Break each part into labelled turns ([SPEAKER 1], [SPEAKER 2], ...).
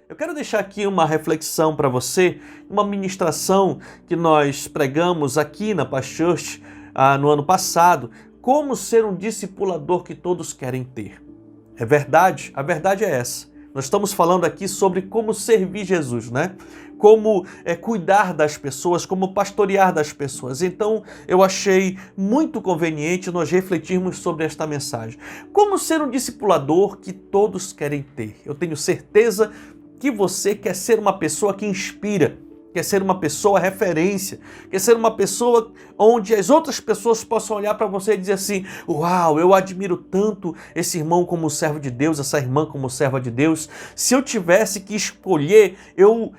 [SPEAKER 1] Eu quero deixar aqui uma reflexão para você, uma ministração que nós pregamos aqui na Paz Church no ano passado, como ser um discipulador que todos querem ter. É verdade, a verdade é essa. Nós estamos falando aqui sobre como servir Jesus, né? Como cuidar das pessoas, como pastorear das pessoas. Então, eu achei muito conveniente nós refletirmos sobre esta mensagem. Como ser um discipulador que todos querem ter? Eu tenho certeza que você quer ser uma pessoa que inspira, quer ser uma pessoa referência, quer ser uma pessoa onde as outras pessoas possam olhar para você e dizer assim: uau, eu admiro tanto esse irmão como servo de Deus, essa irmã como serva de Deus. Se eu tivesse que escolher, eu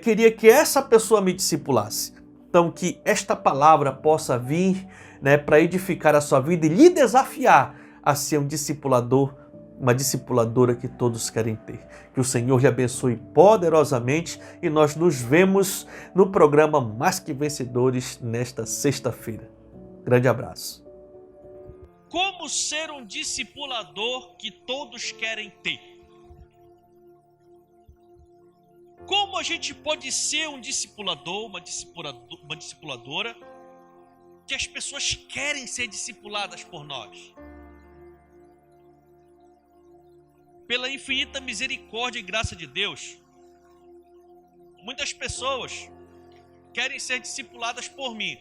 [SPEAKER 1] queria que essa pessoa me discipulasse. Então, que esta palavra possa vir, né, para edificar a sua vida e lhe desafiar a ser um discipulador, uma discipuladora que todos querem ter. Que o Senhor lhe abençoe poderosamente e nós nos vemos no programa Mais Que Vencedores nesta sexta-feira. Grande abraço.
[SPEAKER 2] Como ser um discipulador que todos querem ter? Como a gente pode ser um discipulador, uma discipuladora que as pessoas querem ser discipuladas por nós? Pela infinita misericórdia e graça de Deus, muitas pessoas querem ser discipuladas por mim.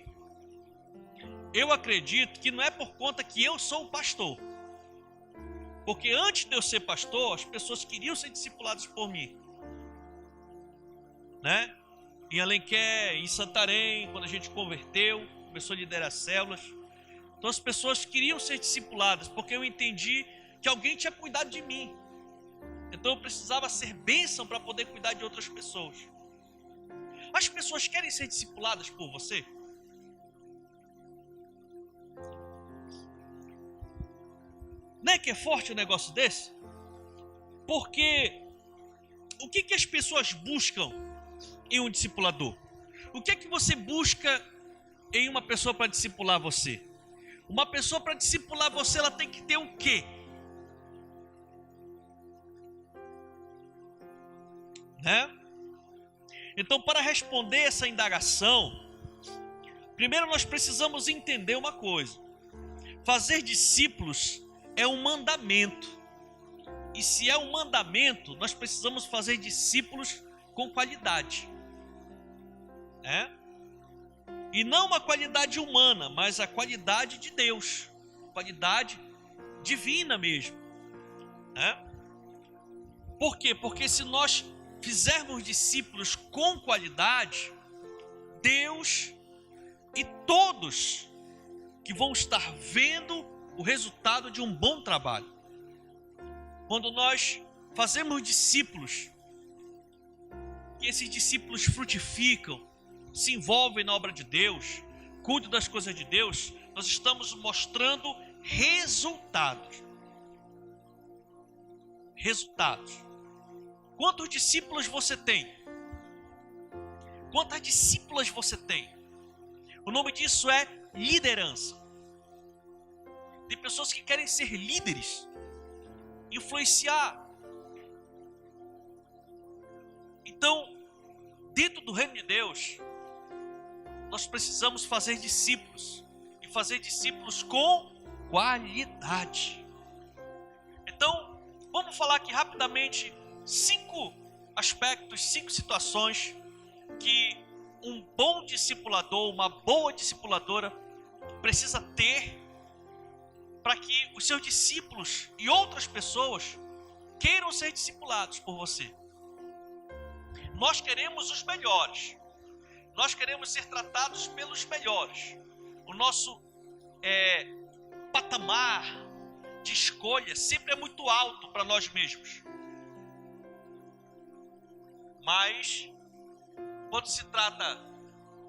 [SPEAKER 2] Eu acredito que não é por conta que eu sou um pastor, porque antes de eu ser pastor, as pessoas queriam ser discipuladas por mim, né? Em Alenquer, em Santarém, quando a gente converteu, começou a liderar células, então as pessoas queriam ser discipuladas, porque eu entendi que alguém tinha cuidado de mim. Então eu precisava ser bênção para poder cuidar de outras pessoas. As pessoas querem ser discipuladas por você? Não é que é forte um negócio desse? Porque o que as pessoas buscam em um discipulador? O que é que você busca em uma pessoa para discipular você? Uma pessoa para discipular você, ela tem que ter o quê? Né? Então, para responder essa indagação, primeiro nós precisamos entender uma coisa: fazer discípulos é um mandamento, e se é um mandamento, nós precisamos fazer discípulos com qualidade, né? E não uma qualidade humana, mas a qualidade de Deus, qualidade divina mesmo, né? Por quê? Porque se nós fizermos discípulos com qualidade, Deus e todos que vão estar vendo o resultado de um bom trabalho. Quando nós fazemos discípulos, que esses discípulos frutificam, se envolvem na obra de Deus, cuidam das coisas de Deus, nós estamos mostrando resultados. Resultados. Quantos discípulos você tem? Quantas discípulas você tem? O nome disso é liderança. Tem pessoas que querem ser líderes, influenciar. Então, dentro do reino de Deus, nós precisamos fazer discípulos, e fazer discípulos com qualidade. Então, vamos falar aqui rapidamente 5 aspectos, 5 situações que um bom discipulador, uma boa discipuladora precisa ter para que os seus discípulos e outras pessoas queiram ser discipulados por você. Nós queremos os melhores, nós queremos ser tratados pelos melhores. O nosso patamar de escolha sempre é muito alto para nós mesmos. Mas, quando se trata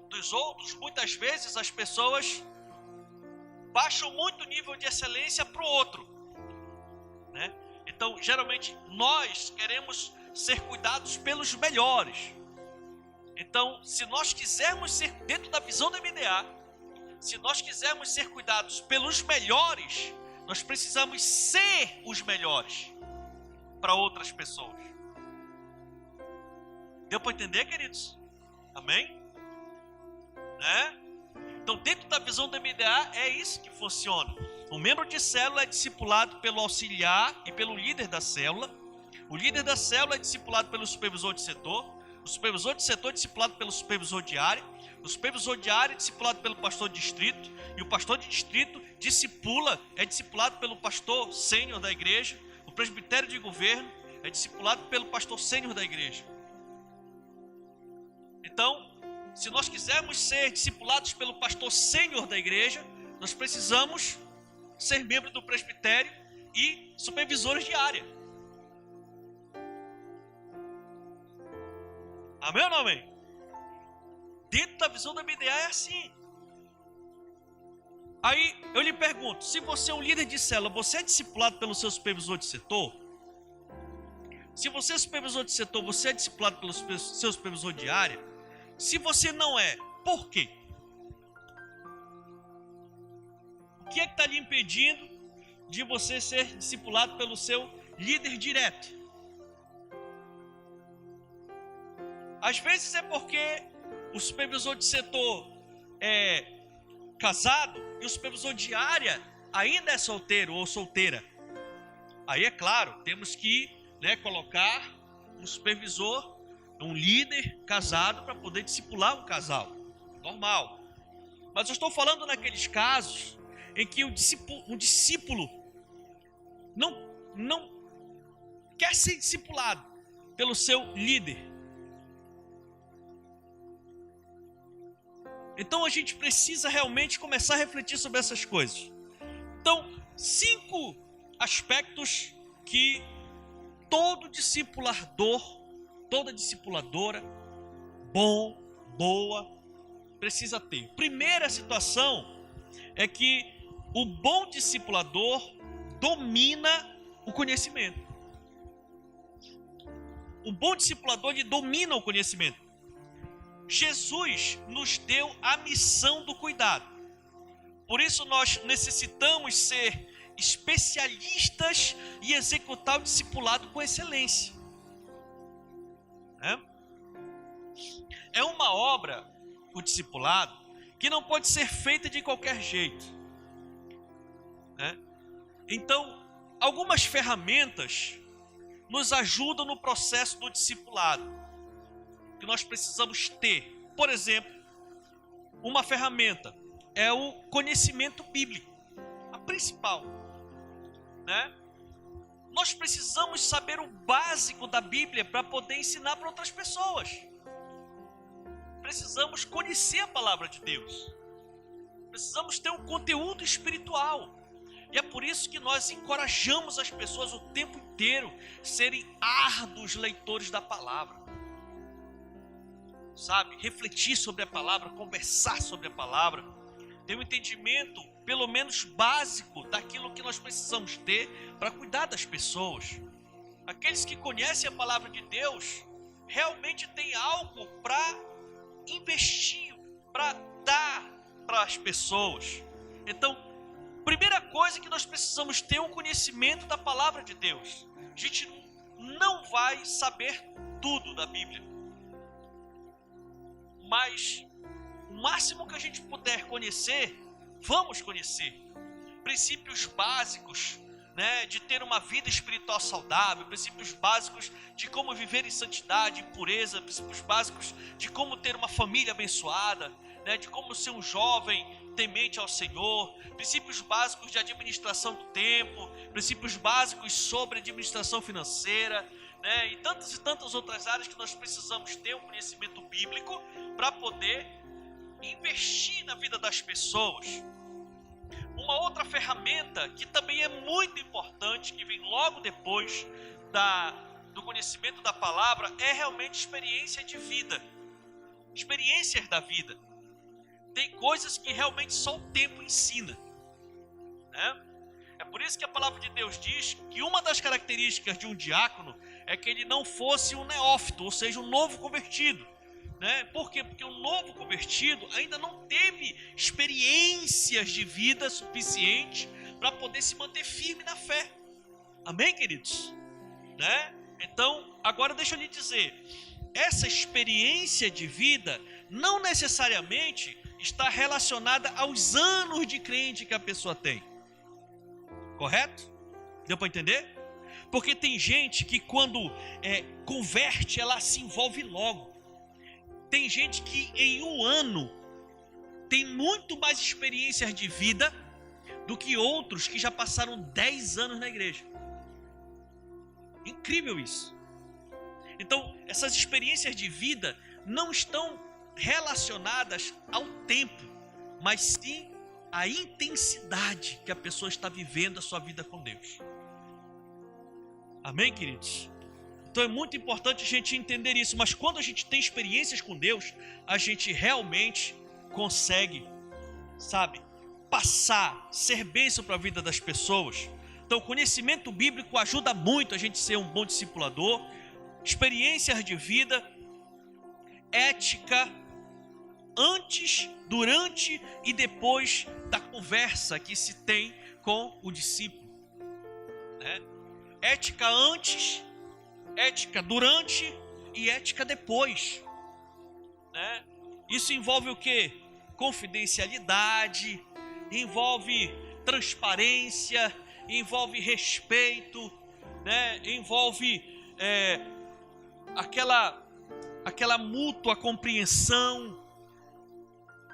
[SPEAKER 2] dos outros, muitas vezes as pessoas baixam muito o nível de excelência para o outro, né? Então, geralmente, nós queremos ser cuidados pelos melhores. Então, se nós quisermos ser, dentro da visão do MDA, se nós quisermos ser cuidados pelos melhores, nós precisamos ser os melhores para outras pessoas. Deu para entender, queridos? Amém? Né? Então, dentro da visão do MDA, é isso que funciona. O membro de célula é discipulado pelo auxiliar e pelo líder da célula. O líder da célula é discipulado pelo supervisor de setor. O supervisor de setor é discipulado pelo supervisor de área. O supervisor de área é discipulado pelo pastor de distrito. E o pastor de distrito é discipulado pelo pastor sênior da igreja. O presbitério de governo é discipulado pelo pastor sênior da igreja. Então, se nós quisermos ser discipulados pelo pastor sênior da igreja, nós precisamos ser membro do presbitério e supervisores de área. Amém ou não amém? Dentro da visão da BDA é assim. Aí eu lhe pergunto, se você é um líder de célula, você é discipulado pelo seu supervisor de setor? Se você é supervisor de setor, você é discipulado pelo seu supervisor de área? Se você não é, por quê? O que é que está lhe impedindo de você ser discipulado pelo seu líder direto? Às vezes é porque o supervisor de setor é casado e o supervisor de área ainda é solteiro ou solteira. Aí é claro, temos que colocar um supervisor, um líder casado para poder discipular um casal. Normal. Mas eu estou falando naqueles casos em que um discípulo não quer ser discipulado pelo seu líder. Então a gente precisa realmente começar a refletir sobre essas coisas. Então, 5 aspectos que todo discipulador, toda discipuladora, boa, precisa ter. Primeira situação é que o bom discipulador domina o conhecimento. O bom discipulador, ele domina o conhecimento. Jesus nos deu a missão do cuidado. Por isso nós necessitamos ser especialistas e executar o discipulado com excelência. É uma obra, o discipulado, que não pode ser feita de qualquer jeito. Então, algumas ferramentas nos ajudam no processo do discipulado que nós precisamos ter. Por exemplo, uma ferramenta é o conhecimento bíblico, a principal. Nós precisamos saber o básico da Bíblia para poder ensinar para outras pessoas. Precisamos conhecer a palavra de Deus. Precisamos ter um conteúdo espiritual. E é por isso que nós encorajamos as pessoas o tempo inteiro a serem árduos leitores da palavra. Refletir sobre a palavra, conversar sobre a palavra, ter um entendimento, pelo menos básico, daquilo que nós precisamos ter para cuidar das pessoas. Aqueles que conhecem a palavra de Deus, realmente têm algo para investir, para dar para as pessoas. Então, primeira coisa que nós precisamos ter é um conhecimento da palavra de Deus. A gente não vai saber tudo da Bíblia, mas o máximo que a gente puder conhecer, vamos conhecer. Princípios básicos, de ter uma vida espiritual saudável, princípios básicos de como viver em santidade, em pureza, princípios básicos de como ter uma família abençoada, de como ser um jovem temente ao Senhor, princípios básicos de administração do tempo, princípios básicos sobre administração financeira, e tantas outras áreas que nós precisamos ter um conhecimento bíblico para poder investir na vida das pessoas. Uma outra ferramenta que também é muito importante, que vem logo depois do conhecimento da palavra, é realmente experiência de vida, experiências da vida. Tem coisas que realmente só o tempo ensina. É por isso que a palavra de Deus diz que uma das características de um diácono é que ele não fosse um neófito, ou seja, um novo convertido. Por quê? Porque o novo convertido ainda não teve experiências de vida suficiente para poder se manter firme na fé. Amém, queridos? Então, agora deixa eu lhe dizer, essa experiência de vida não necessariamente está relacionada aos anos de crente que a pessoa tem. Correto? Deu para entender? Porque tem gente que quando converte, ela se envolve logo. Tem gente que em um ano tem muito mais experiências de vida do que outros que já passaram 10 anos na igreja. Incrível isso. Então, essas experiências de vida não estão relacionadas ao tempo, mas sim à intensidade que a pessoa está vivendo a sua vida com Deus. Amém, queridos? Então é muito importante a gente entender isso, mas quando a gente tem experiências com Deus, a gente realmente consegue, passar, ser bênção para a vida das pessoas. Então o conhecimento bíblico ajuda muito a gente ser um bom discipulador, experiências de vida, ética, antes, durante e depois da conversa que se tem com o discípulo, né? Ética antes, ética durante e ética depois, né? Isso envolve o quê? Confidencialidade, envolve transparência, envolve respeito, né? Envolve aquela mútua compreensão.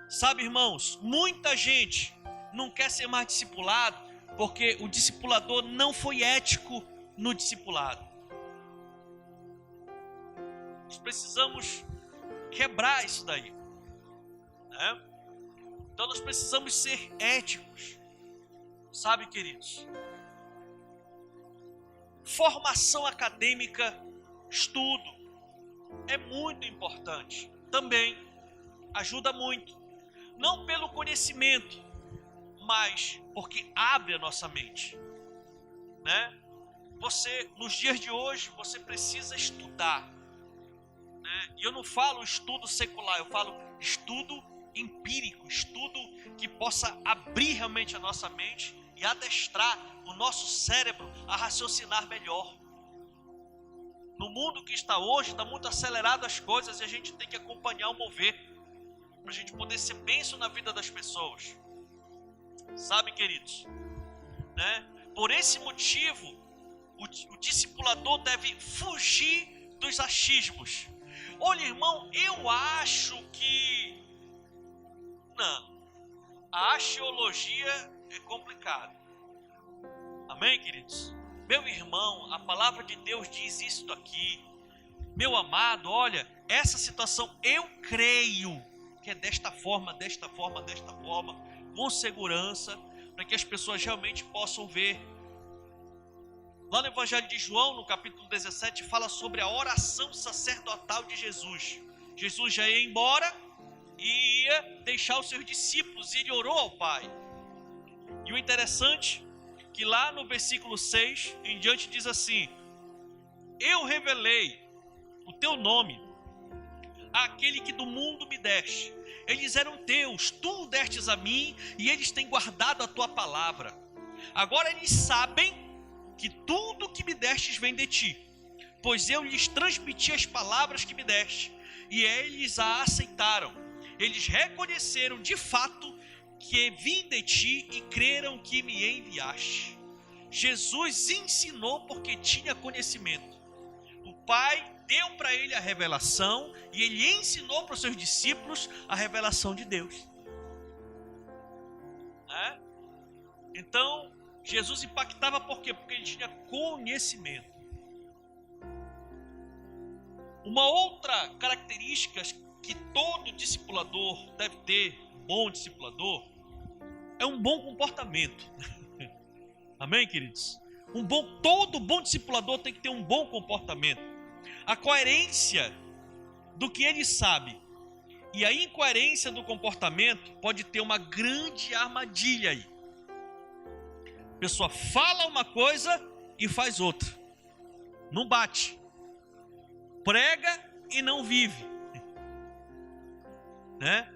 [SPEAKER 2] Sabe, irmãos, muita gente não quer ser mais discipulado porque o discipulador não foi ético no discipulado. Nós precisamos quebrar isso daí, né? Então nós precisamos ser éticos, sabe, queridos? Formação acadêmica, estudo, é muito importante. Também ajuda muito. Não pelo conhecimento, mas porque abre a nossa mente, né? Você, nos dias de hoje, você precisa estudar, né? E eu não falo estudo secular, eu falo estudo empírico, estudo que possa abrir realmente a nossa mente e adestrar o nosso cérebro a raciocinar melhor. No mundo que está hoje, está muito acelerado as coisas e a gente tem que acompanhar o mover, para a gente poder ser bênção na vida das pessoas. Sabe, queridos, né? Por esse motivo, o discipulador deve fugir dos achismos. Olha, irmão, eu acho que... Não, a axiologia é complicado. Amém, queridos? Meu irmão, a palavra de Deus diz isto aqui. Meu amado, olha, essa situação eu creio que é desta forma, com segurança, para que as pessoas realmente possam ver. Lá no Evangelho de João, no capítulo 17, fala sobre a oração sacerdotal de Jesus. Jesus já ia embora e ia deixar os seus discípulos, e ele orou ao Pai. E o interessante é que lá no versículo 6 em diante diz assim: eu revelei o teu nome àquele que do mundo me deste. Eles eram teus, tu o destes a mim, e eles têm guardado a tua palavra. Agora eles sabem que tudo que me destes vem de ti, pois eu lhes transmiti as palavras que me deste, e eles a aceitaram. Eles reconheceram de fato que vim de ti e creram que me enviaste. Jesus ensinou porque tinha conhecimento. O Pai deu para ele a revelação e ele ensinou para os seus discípulos a revelação de Deus, né? Então Jesus impactava por quê? Porque ele tinha conhecimento. Uma outra característica que todo discipulador deve ter, bom discipulador, é um bom comportamento. Amém, queridos? Todo bom discipulador tem que ter um bom comportamento. A coerência do que ele sabe e a incoerência do comportamento pode ter uma grande armadilha aí. A pessoa fala uma coisa e faz outra. Não bate. Prega e não vive, né?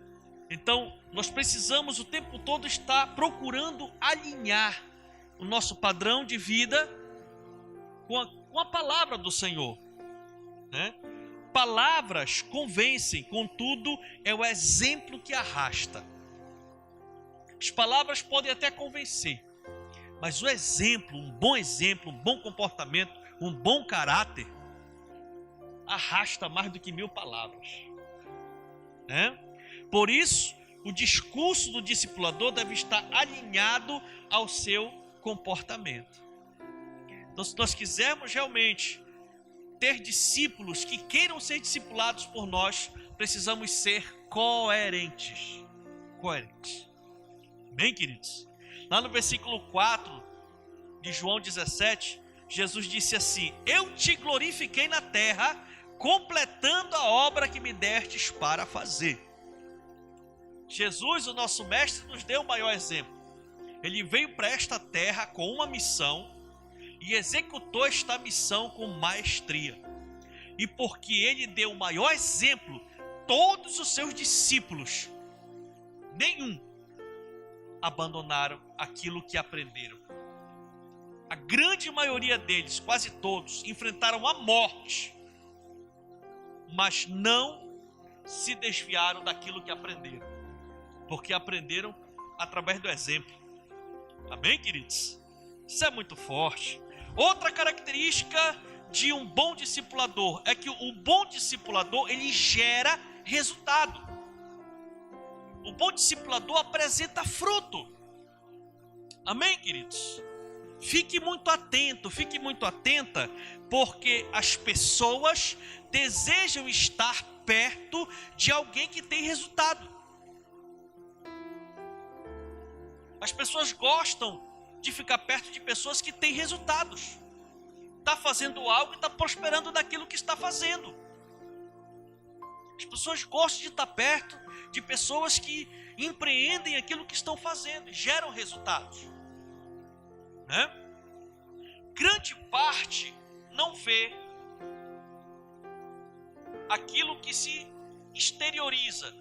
[SPEAKER 2] Então, nós precisamos o tempo todo estar procurando alinhar o nosso padrão de vida com a palavra do Senhor, né? palavras convencem, contudo, é o exemplo que arrasta. As palavras podem até convencer, mas o exemplo, um bom comportamento, um bom caráter, arrasta mais do que 1000 palavras. Por isso, o discurso do discipulador deve estar alinhado ao seu comportamento. Então, se nós quisermos realmente ter discípulos que queiram ser discipulados por nós, precisamos ser coerentes. Bem, queridos? Lá no versículo 4 de João 17, Jesus disse assim: eu te glorifiquei na terra, completando a obra que me destes para fazer. Jesus, o nosso mestre, nos deu o maior exemplo. Ele veio para esta terra com uma missão e executou esta missão com maestria. E porque ele deu o maior exemplo, todos os seus discípulos, nenhum, abandonaram aquilo que aprenderam. A grande maioria deles, quase todos, enfrentaram a morte, mas não se desviaram daquilo que aprenderam, porque aprenderam através do exemplo. Amém, queridos? Isso é muito forte. Outra característica de um bom discipulador é que o bom discipulador, ele gera resultado. O bom discipulador apresenta fruto. Amém, queridos? Fique muito atento, fique muito atenta, porque as pessoas desejam estar perto de alguém que tem resultado. As pessoas gostam de ficar perto de pessoas que têm resultados. Está fazendo algo e está prosperando naquilo que está fazendo. As pessoas gostam de estar perto de pessoas que empreendem aquilo que estão fazendo e geram resultados. Grande parte não vê aquilo que se exterioriza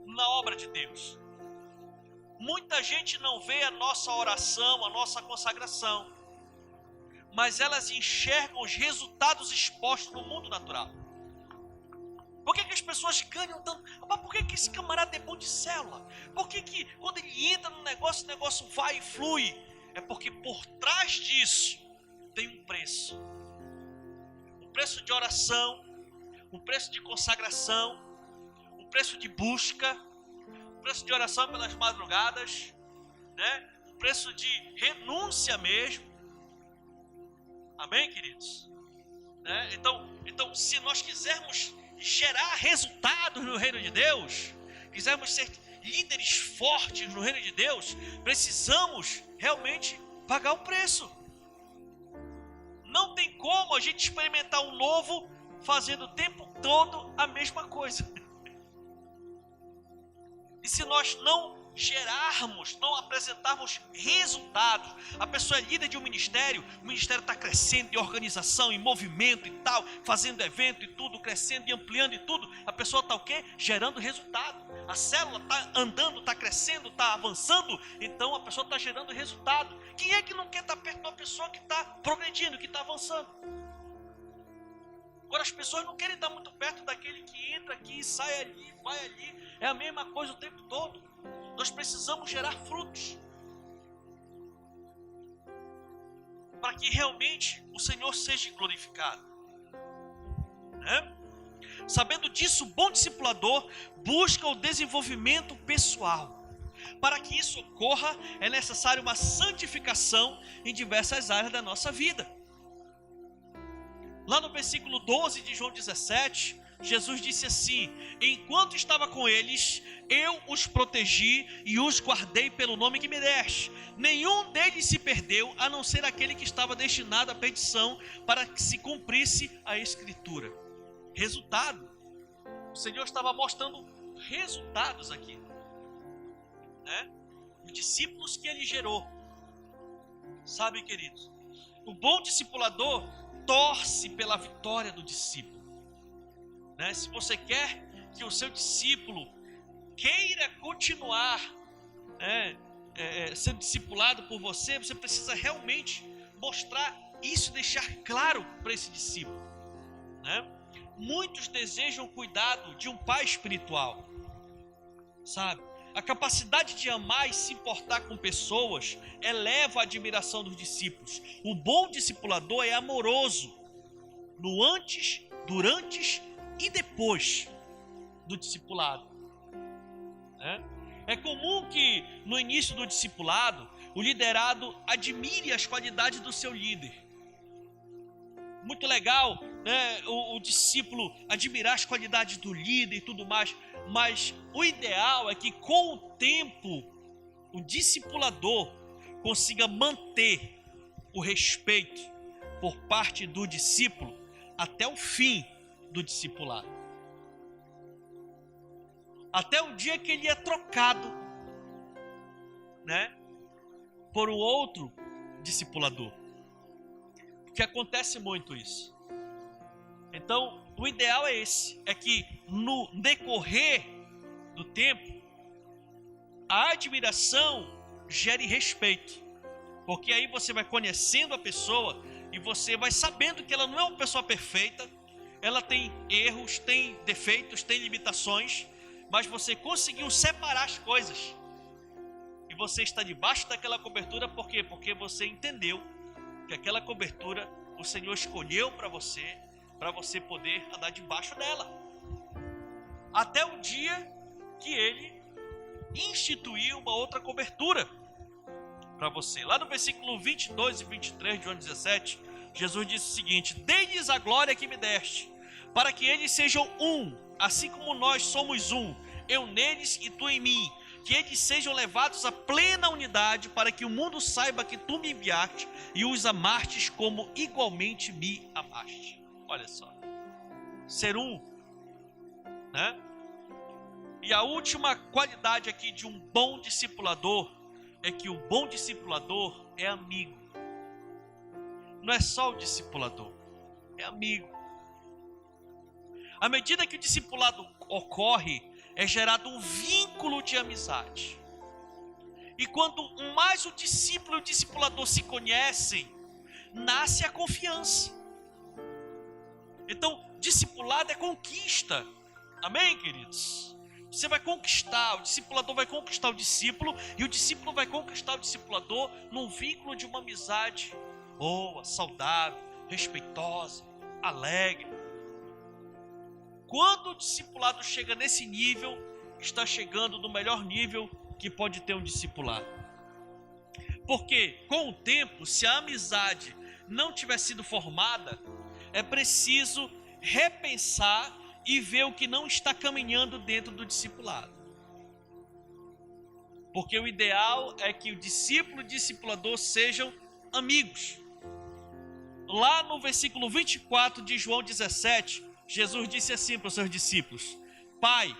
[SPEAKER 2] na obra de Deus. Muita gente não vê a nossa oração, a nossa consagração, mas elas enxergam os resultados expostos no mundo natural. Por que as pessoas ganham tanto? Mas por que esse camarada é bom de célula? Por que quando ele entra no negócio, o negócio vai e flui? É porque por trás disso tem um preço. Um preço de oração, um preço de consagração, um preço de busca, um preço de oração pelas madrugadas, um preço de renúncia mesmo. Amém, queridos? Então, se nós quisermos gerar resultados no reino de Deus, quisermos ser líderes fortes no reino de Deus, precisamos realmente pagar o preço. Não tem como a gente experimentar um novo fazendo o tempo todo a mesma coisa. E se nós não gerarmos, não apresentarmos resultados, a pessoa é líder de um ministério, o ministério está crescendo em organização, em movimento e tal, fazendo evento e tudo, crescendo e ampliando e tudo, a pessoa está o quê? Gerando resultado. A célula está andando, está crescendo, está avançando, então a pessoa está gerando resultado. Quem é que não quer estar perto de uma pessoa que está progredindo, que está avançando? Agora as pessoas não querem estar muito perto daquele que entra aqui, sai ali, vai ali, é a mesma coisa o tempo todo. Nós precisamos gerar frutos para que realmente o Senhor seja glorificado. Sabendo disso, o bom discipulador busca o desenvolvimento pessoal. Para que isso ocorra, é necessário uma santificação em diversas áreas da nossa vida. Lá no versículo 12 de João 17, Jesus disse assim: enquanto estava com eles, eu os protegi e os guardei pelo nome que me deste. Nenhum deles se perdeu, a não ser aquele que estava destinado à perdição, para que se cumprisse a Escritura. Resultado. O Senhor estava mostrando resultados aqui, os discípulos que ele gerou. Sabe, queridos, o bom discipulador torce pela vitória do discípulo. Se você quer que o seu discípulo queira continuar sendo discipulado por você, você precisa realmente mostrar isso, deixar claro para esse discípulo. muitos desejam o cuidado de um pai espiritual, sabe? A capacidade de amar e se importar com pessoas eleva a admiração dos discípulos. O bom discipulador é amoroso no antes, durante e depois do discipulado, né? É comum que no início do discipulado o liderado admire as qualidades do seu líder. Muito legal, né, o discípulo admirar as qualidades do líder e tudo mais, mas o ideal é que com o tempo o discipulador consiga manter o respeito por parte do discípulo até o fim do discipulado. Até o dia que ele é trocado, né, por um outro discipulador. Porque acontece muito isso. Então, o ideal é esse, é que no decorrer do tempo, a admiração gere respeito. Porque aí você vai conhecendo a pessoa e você vai sabendo que ela não é uma pessoa perfeita, ela tem erros, tem defeitos, tem limitações, mas você conseguiu separar as coisas. E você está debaixo daquela cobertura, por quê? Porque você entendeu que aquela cobertura o Senhor escolheu para você poder andar debaixo dela. Até o dia que Ele instituiu uma outra cobertura para você. Lá no versículo 22 e 23 de João 17, Jesus disse o seguinte: dei-lhes a glória que me deste, para que eles sejam um, assim como nós somos um, eu neles e tu em mim, que eles sejam levados à plena unidade, para que o mundo saiba que tu me enviaste e os amastes como igualmente me amaste. Olha só, ser um, né? E a última qualidade aqui de um bom discipulador é que o bom discipulador é amigo. Não é só o discipulador, é amigo. À medida que o discipulado ocorre, é gerado um vínculo de amizade. E quando mais o discípulo e o discipulador se conhecem, nasce a confiança. Então, discipulado é conquista. Amém, queridos? Você vai conquistar, o discipulador vai conquistar o discípulo, e o discípulo vai conquistar o discipulador num vínculo de uma amizade boa, saudável, respeitosa, alegre. Quando o discipulado chega nesse nível, está chegando no melhor nível que pode ter um discipulado. Porque com o tempo, se a amizade não tiver sido formada, é preciso repensar e ver o que não está caminhando dentro do discipulado. Porque o ideal é que o discípulo e o discipulador sejam amigos. Lá no versículo 24 de João 17, Jesus disse assim para os seus discípulos: Pai,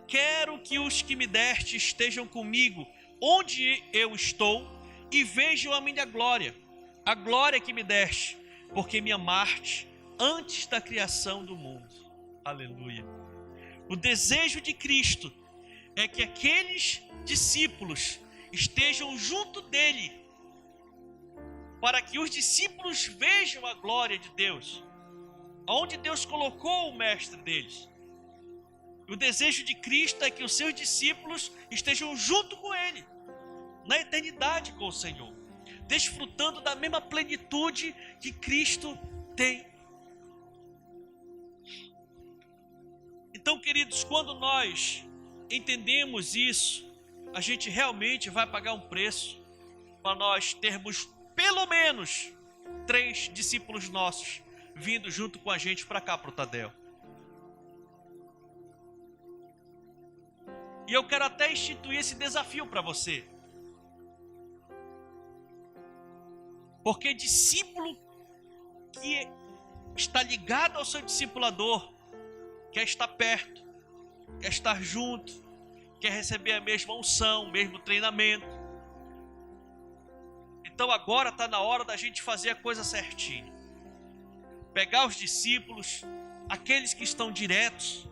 [SPEAKER 2] quero que os que me deste estejam comigo onde eu estou e vejam a minha glória, a glória que me deste, porque me amaste antes da criação do mundo. Aleluia. O desejo de Cristo é que aqueles discípulos estejam junto dele, para que os discípulos vejam a glória de Deus, onde Deus colocou o mestre deles. O desejo de Cristo é que os seus discípulos estejam junto com ele, na eternidade com o Senhor, desfrutando da mesma plenitude que Cristo tem. Então, queridos, quando nós entendemos isso, a gente realmente vai pagar um preço para nós termos pelo menos 3 discípulos nossos vindo junto com a gente para cá, para o Tadel. E eu quero até instituir esse desafio para você. Porque discípulo que está ligado ao seu discipulador quer estar perto, quer estar junto, quer receber a mesma unção, o mesmo treinamento. Então agora está na hora da gente fazer a coisa certinha. Pegar os discípulos, aqueles que estão diretos,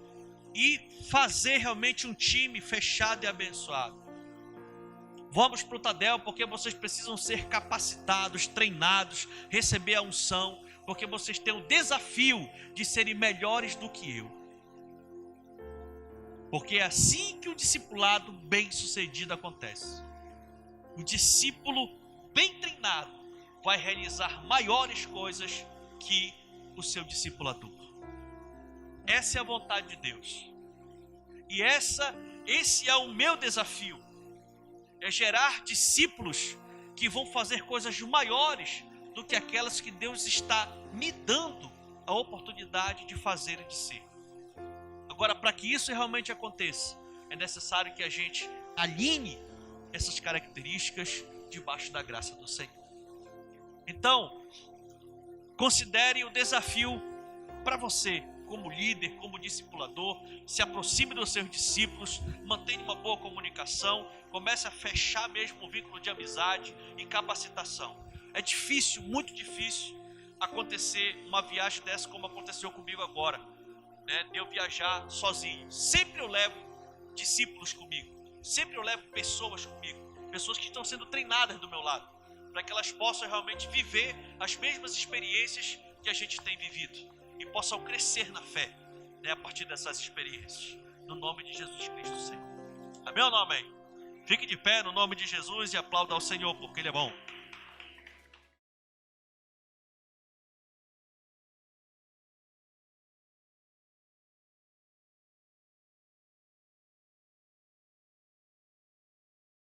[SPEAKER 2] e fazer realmente um time fechado e abençoado. Vamos para o Tadel, porque vocês precisam ser capacitados, treinados, receber a unção, porque vocês têm o desafio de serem melhores do que eu. Porque é assim que o discipulado bem-sucedido acontece. O discípulo bem treinado vai realizar maiores coisas que o seu discipulador. Essa é a vontade de Deus. E esse é o meu desafio. É gerar discípulos que vão fazer coisas maiores do que aquelas que Deus está me dando a oportunidade de fazer e de ser. Agora, para que isso realmente aconteça, é necessário que a gente alinhe essas características debaixo da graça do Senhor. Então, considere o desafio para você, como líder, como discipulador. Se aproxime dos seus discípulos, mantenha uma boa comunicação, comece a fechar mesmo o vínculo de amizade e capacitação. É difícil, muito difícil, acontecer uma viagem dessa como aconteceu comigo agora, né? De eu viajar sozinho. Sempre eu levo discípulos comigo, sempre eu levo pessoas comigo, pessoas que estão sendo treinadas do meu lado, para que elas possam realmente viver as mesmas experiências que a gente tem vivido e possam crescer na fé, né, a partir dessas experiências, no nome de Jesus Cristo, Senhor. Amém ou não amém? Fique de pé no nome de Jesus e aplauda ao Senhor, porque Ele é bom.